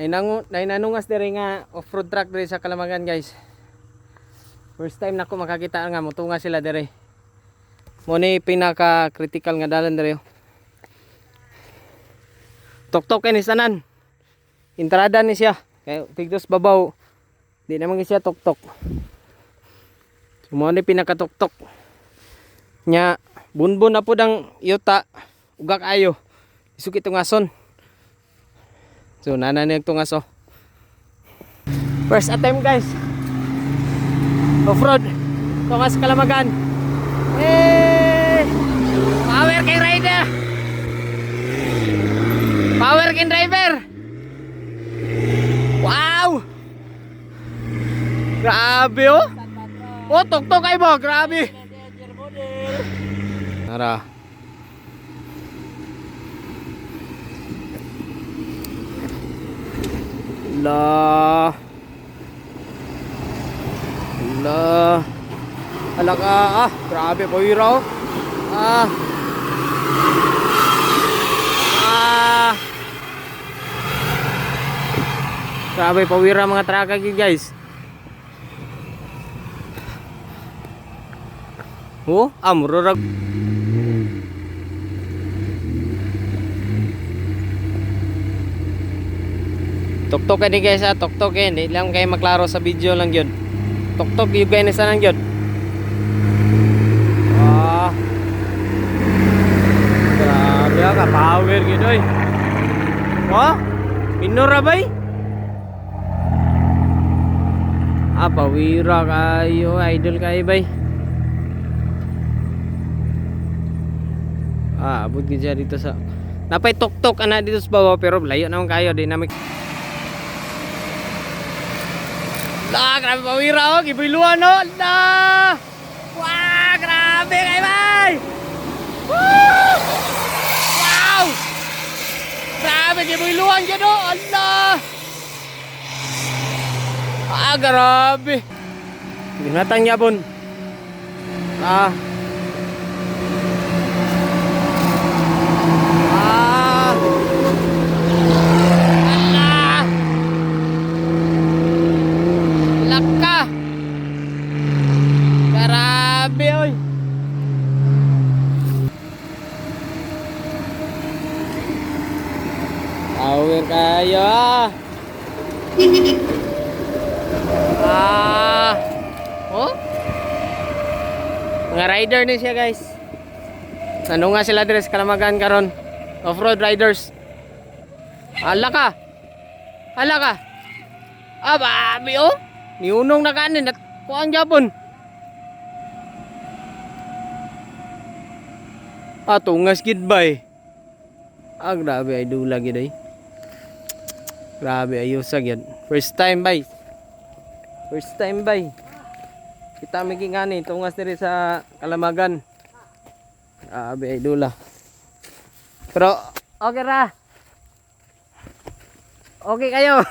Nay nanungas diri nga off-road track diri sa Kalamagan, guys. First time nako makakita nga motunga sila diri. Mo ni pinaka critical nga dalan diri. Tok-tok ni sanan. Entrada ni siya. Kay tigdos babaw. Di naman siya tok-tok. Mo ni pinaka tok-tok. Nya bunbun na pud ang yuta. Ugak ayo. Isuk itong ason. So nana ni tungas oh. First attempt, guys. Off-road. Tungas Kalamagan. Power kay rider. Power kay driver. Wow. Grabe oh. Oh, tok-tok ay mo, grabe. Tara. La. La. Alaka grabe po iro. Grabe pawira mga traka guys. Oh, amurag. Tok-tok ni guys tok-tok hindi lang kayo maklaro sa video lang yun. Tok-tok yung guys na lang yun. Grabe ka power gitu eh. Oh, minura bay. Pawira kayo, idol kayo bay. Abot gid dito sa napay tok-tok ana dito sa baba pero layo naman kayo dynamic. La, grabe pawira oh, gibiluan no. La! Wah, grabe kayo bay. Woo! Wow! Grabe gibiluan gid oh. Allah! Grabe. Ginatang yapon. Power kayo oh mga rider ni siya guys. Ano nga sila dres Kalamagan karon off-road riders. Hala ka babi oh niunong na kanin at kuang japon tungas gid bay. Grabe ay dula gid ay. Grabe ayos agad. First time bay. Kita maging ani tungas diri sa Kalamagan. Grabe ay dula. Pero okay ra. Okay kayo.